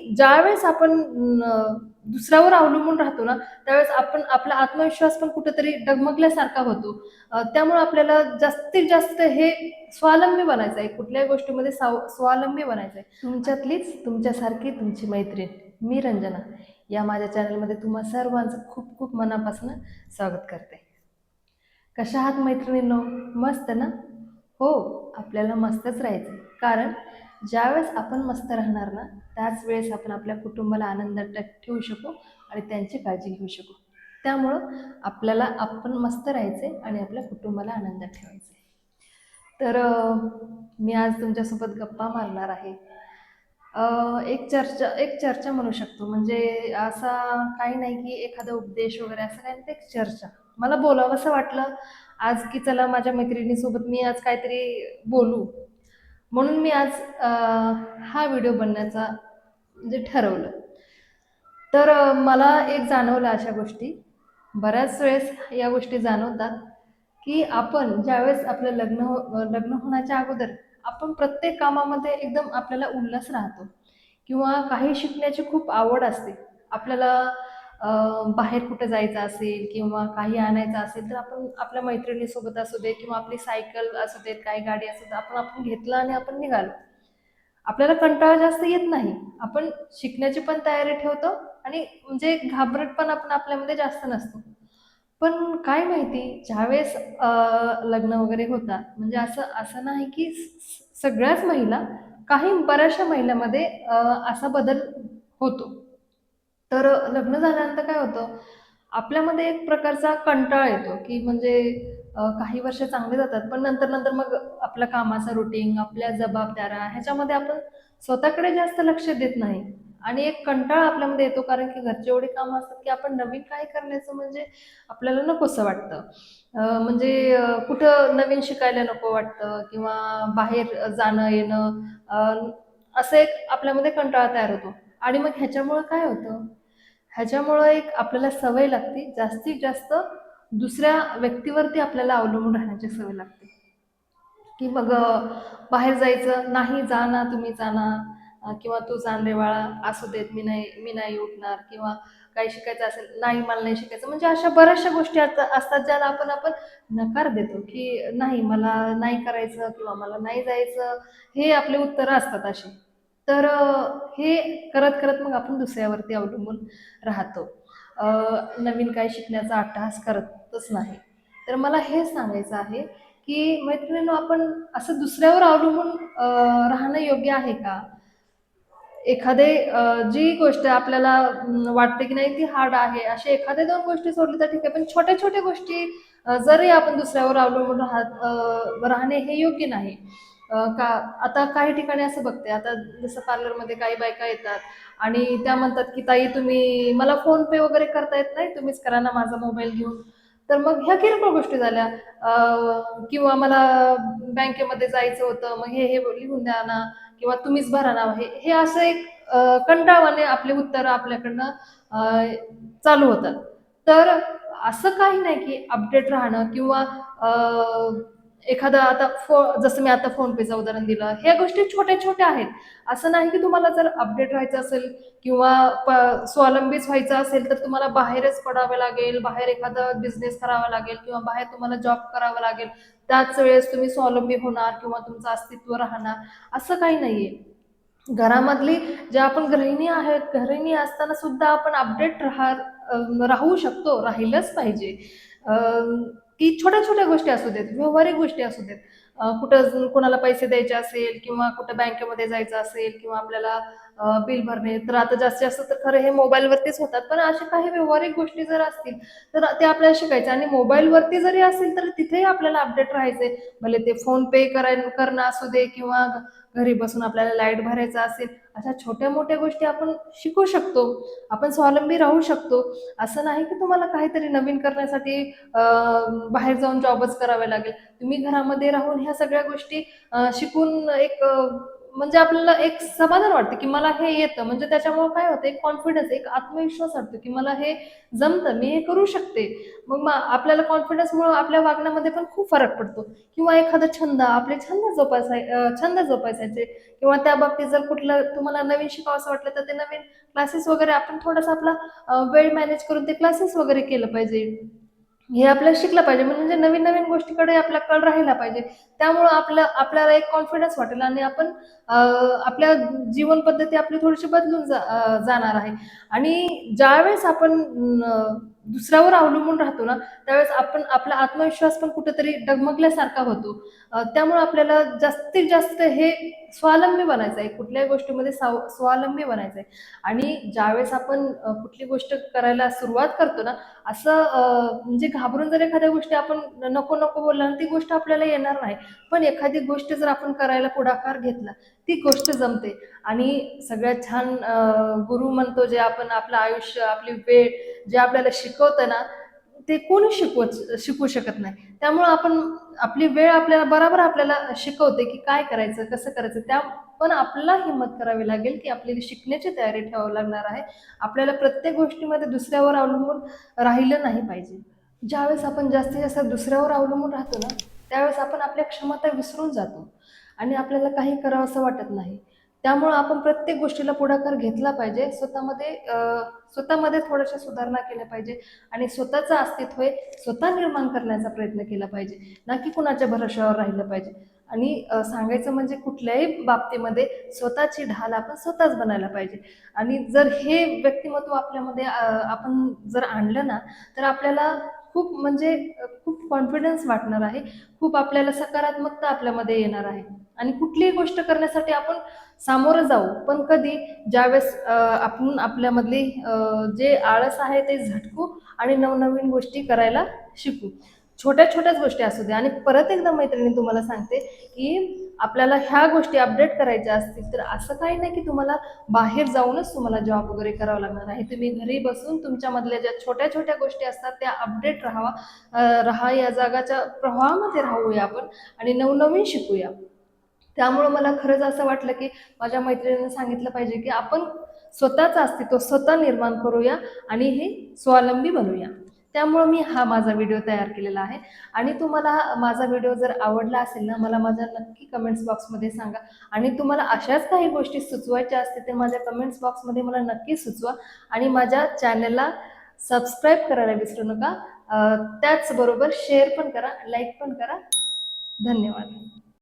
ज्यावेळेस आपण दुसऱ्यावर अवलंबून राहतो ना, त्यावेळेस आपण आपला आत्मविश्वास पण कुठेतरी डगमगल्यासारखा होतो. त्यामुळे आपल्याला जास्तीत जास्त हे स्वावलंबी बनायचं आहे. कुठल्याही गोष्टीमध्ये स्वावलंबी बनायचं आहे. तुमच्यातलीच तुमच्यासारखी तुमची मैत्रीण मी रंजना या माझ्या चॅनलमध्ये तुम्हा सर्वांचं खूप खूप मनापासून स्वागत करते. कशा आहात मैत्रिणींनो? मस्त ना? हो, आपल्याला मस्तच राहायचं. कारण ज्यावेळेस आपण मस्त राहणार ना, त्याच वेळेस आपण आपल्या कुटुंबाला आनंदात ठेवू शकू आणि त्यांची काळजी घेऊ शकू. त्यामुळं आपल्याला आपण मस्त राहायचे आणि आपल्या कुटुंबाला आनंदात ठेवायचे. तर मी आज तुमच्यासोबत गप्पा मारणार आहे. एक चर्चा म्हणू शकतो. म्हणजे असा काही नाही की एखादा उपदेश वगैरे असं काही नाही, ते एक चर्चा. मला बोलावंसं वाटलं आज की चला माझ्या मैत्रिणीसोबत मी आज काहीतरी बोलू. म्हणून मी आज हा व्हिडिओ बनण्याचा म्हणजे ठरवलं. तर मला एक जाणवलं अशा गोष्टी, बऱ्याच वेळेस या गोष्टी जाणवतात, की आपण ज्यावेळेस आपलं लग्न होण्याच्या अगोदर आपण प्रत्येक कामामध्ये एकदम आपल्याला उल्हास राहतो किंवा काही शिकण्याची खूप आवड असते. आपल्याला बाहेर कुठे जायचं असेल किंवा काही आणायचं असेल, तर आपण आपल्या मैत्रिणीसोबत असू दे किंवा आपली सायकल असू देत, काही गाडी असू दे, आपण घेतलं आणि आपण निघालो. आपल्याला कंटाळा जास्त येत नाही. आपण शिकण्याची पण तयारी ठेवतो आणि म्हणजे घाबरटपणा पण आपल्यामध्ये जास्त नसतो. पण काय माहिती ज्यावेळेस लग्न वगैरे होतात, म्हणजे असं असं नाही की सगळ्याच महिला, काही बऱ्याचशा महिलांमध्ये असा बदल होतो. तर लग्न झाल्यानंतर काय होतं, आपल्यामध्ये एक प्रकारचा कंटाळा येतो, की म्हणजे काही वर्ष चांगले जातात, पण नंतर-नंतर मग आपल्या कामाचं रुटीन, आपल्या जबाबदाऱ्या ह्याच्यामध्ये आपण स्वतःकडे जास्त लक्ष देत नाही आणि एक कंटाळा आपल्यामध्ये येतो, कारण की घरची एवढी कामं असतात, की आपण नवीन काय करण्याचं म्हणजे आपल्याला नकोसं वाटतं. म्हणजे कुठं नवीन शिकायला नको वाटतं किंवा बाहेर जाणं-येणं असं एक आपल्यामध्ये कंटाळा तयार होतो आणि मग ह्याच्यामुळं काय होतं, ह्याच्यामुळं एक आपल्याला सवय लागते, जास्तीत जास्त दुसऱ्या व्यक्तीवरती आपल्याला अवलंबून राहण्याची सवय लागते. की मग बाहेर जायचं, "नाही जा ना, तुम्ही जा ना" किंवा "तू जा रे बाळा, असू देत, मी नाही उठणार" किंवा काही शिकायचं असेल, "नाही, मला नाही शिकायचं." म्हणजे अशा बऱ्याचशा गोष्टी असतात ज्याला आपण आपण नकार देतो, की "नाही, मला नाही करायचं" किंवा "मला नाही जायचं." हे आपले उत्तरं असतात अशी. तर हे करत-करत मग आपण दुसऱ्यावरती अवलंबून राहतो. अ, नवीन काही शिकण्याचा अट्टहास करतच नाही. तर मला हे सांगायचं आहे, की मैत्रिणींनो, आपण असं दुसऱ्यावर अवलंबून राहणं योग्य आहे का? जी गोष्ट आपल्याला वाटते की नाही ती हार्ड आहे, अशा एखाद्या 2 गोष्टी सोडल्या तर ठीक आहे. पण छोट्या-छोट्या गोष्टी जरी आपण दुसऱ्यावर अवलंबून राहणे हे योग्य नाही. का आता काही ठिकाणी असं बघते, आता जसं पार्लरमध्ये काही बायका येतात आणि त्या म्हणतात, की "ताई तुम्ही मला फोनपे वगैरे करता येत नाही, तुम्हीच करा ना माझा मोबाईल घेऊन." तर मग ह्या किरकोळ गोष्टी झाल्या. किंवा मला बँकेमध्ये जायचं होतं, मग हे लिहून द्या ना किंवा तुम्हीच भरा ना. हे हे असं एक कंटाळवाणे आपले उत्तरं आपल्याकडनं चालू होतात. तर असं काही नाही की अपडेट राहणं किंवा अ, एखादा आता जसं मी आता फोनपेचं उदाहरण दिलं. ह्या गोष्टी छोट्या-छोट्या आहेत. असं नाही की तुम्हाला जर अपडेट राहायचं असेल किंवा स्वावलंबीच व्हायचं असेल, तर तुम्हाला बाहेरच पडावं लागेल, बाहेर एखादा बिझनेस करावा लागेल किंवा बाहेर तुम्हाला जॉब करावा लागेल. त्याच वेळेस तुम्ही स्वावलंबी होणार किंवा तुमचं अस्तित्व राहणार, असं काही नाहीये. घरामधली ज्या आपण गृहिणी आहेत, गृहिणी असताना सुद्धा आपण अपडेट राहू शकतो, राहिलंच पाहिजे. अ, की छोट्या-छोट्या गोष्टी असू देत, व्यावहारिक गोष्टी असू देत. कुठं कोणाला पैसे द्यायचे असेल किंवा कुठं बँकेमध्ये जायचं असेल किंवा आपल्याला बिल भरणे, तर आता जास्तीत जास्त तर खरं हे मोबाईलवरतीच होतात. पण अशा काही व्यावहारिक गोष्टी जर असतील, तर ते आपल्याला शिकायचं आणि मोबाईलवरती जरी असेल, तर तिथेही आपल्याला अपडेट राहायचंय. भले ते फोनपे करणं असू दे किंवा घरी बसून आपल्याला लाईट भरायचं असेल, अशा छोट्या-मोठ्या गोष्टी आपण शिकू शकतो. आपण स्वावलंबी राहू शकतो. असं नाही की तुम्हाला काहीतरी नवीन करण्यासाठी अ, बाहेर जाऊन जॉबच करावे लागेल. तुम्ही घरामध्ये राहून ह्या सगळ्या गोष्टी शिकून एक म्हणजे आपल्याला एक समाधान वाटतं की मला हे येतं. म्हणजे त्याच्यामुळे काय होतं, एक कॉन्फिडन्स, एक आत्मविश्वास वाटतो की मला हे जमतं, मी हे करू शकते. मग आपल्याला कॉन्फिडन्समुळे आपल्या वागण्यामध्ये पण खूप फरक पडतो. किंवा एखादा छंद, आपले छंद जोपासायचे किंवा त्या बाबतीत जर कुठलं तुम्हाला नवीन शिकावंसं वाटलं तर ते नवीन क्लासेस वगैरे आपण थोडासा आपला वेळ मॅनेज करून ते क्लासेस वगैरे केलं पाहिजे. हे आपल्याला शिकलं पाहिजे, म्हणजे नवीन नवीन गोष्टीकडे आपला कल राहिला पाहिजे. त्यामुळं आपल्याला एक कॉन्फिडन्स वाटेल आणि आपण आपल्या जीवन पद्धती आपली थोडीशी बदलून जाणार आहे. आणि ज्यावेळेस आपण दुसऱ्यावर अवलंबून राहतो ना, त्यावेळेस आपण आपला आत्मविश्वास पण कुठेतरी डगमगल्यासारखा होतो. त्यामुळे आपल्याला जास्तीत जास्त हे स्वावलंबी बनायचं आहे, कुठल्याही गोष्टीमध्ये स्वावलंबी बनायचं आहे. आणि ज्यावेळेस आपण कुठली गोष्ट करायला सुरुवात करतो ना, असं म्हणजे घाबरून जर एखाद्या गोष्टी आपण नको नको बोलला ना, ती गोष्ट आपल्याला येणार नाही. पण एखादी गोष्ट जर आपण करायला पुढाकार घेतला, ती गोष्ट जमते. आणि सगळ्यात छान गुरु म्हणतो, जे आपण आपलं आयुष्य, आपली वेळ जे आपल्याला शिकवतं ना, ते कोणी शिकवू शकत नाही. त्यामुळं आपली वेळ आपल्याला बरोबर आपल्याला शिकवते की काय करायचं, कसं करायचं. पण आपल्याला हिंमत करावी लागेल की आपल्याला शिकण्याची तयारी ठेवावी लागणार आहे. आपल्याला प्रत्येक गोष्टीमध्ये दुसऱ्यावर अवलंबून राहिलं नाही पाहिजे. ज्यावेळेस आपण जास्तीत जास्त दुसऱ्यावर अवलंबून राहतो ना, त्यावेळेस आपण आपल्या क्षमता विसरून जातो आणि आपल्याला काही करावंसं वाटत नाही. त्यामुळं आपण प्रत्येक गोष्टीला पुढाकार घेतला पाहिजे. स्वतःमध्ये थोड्याशा सुधारणा केल्या पाहिजे आणि स्वतःचं अस्तित्व हे स्वतः निर्माण करण्याचा प्रयत्न केला पाहिजे, ना की कुणाच्या भरोश्यावर राहिलं पाहिजे. आणि सांगायचं म्हणजे कुठल्याही बाबतीमध्ये स्वतःची ढाल आपण स्वतःच बनायला पाहिजे. आणि जर हे व्यक्तिमत्व आपल्यामध्ये आपण जर आणलं ना, तर आपल्याला खूप म्हणजे खूप कॉन्फिडन्स वाटणार आहे. खूप आपल्याला सकारात्मकता आपल्यामध्ये येणार आहे. आणि कुठलीही गोष्ट करण्यासाठी आपण सामोरं जाऊ, पण कधी ज्यावेळेस आपण आपल्यामधली जे आळस आहे ते झटकू आणि नवनवीन गोष्टी करायला शिकू. छोट्या छोट्याच गोष्टी असू द्या. आणि परत एकदा मैत्रिणी तुम्हाला सांगते की आपल्याला ह्या गोष्टी अपडेट करायच्या असतील तर असं काही नाही की तुम्हाला बाहेर जाऊनच तुम्हाला जॉब वगैरे करावा लागणार आहे. तुम्ही घरी बसून तुमच्यामधल्या ज्या छोट्या छोट्या गोष्टी असतात त्या अपडेट राहा, या जगाच्या प्रवाहामध्ये राहूया आपण आणि नवनवीन शिकूया. त्यामुळं मला खरंच असं वाटलं की माझ्या मैत्रिणीने सांगितलं पाहिजे की आपण स्वतःचं अस्तित्व स्वतः निर्माण करूया आणि हे स्वावलंबी बनूया. त्यामुळं मी हा माझा व्हिडिओ तयार केलेला आहे. आणि तुम्हाला माझा व्हिडिओ जर आवडला असेल ना, मला माझ्या नक्की कमेंट्स बॉक्समध्ये सांगा. आणि तुम्हाला अशाच काही गोष्टी सुचवायच्या असतील तर माझ्या कमेंट्स बॉक्समध्ये मला नक्की सुचवा. आणि माझ्या चॅनलला सबस्क्राईब करायला विसरू नका. त्याचबरोबर शेअर पण करा, लाईक पण करा. धन्यवाद.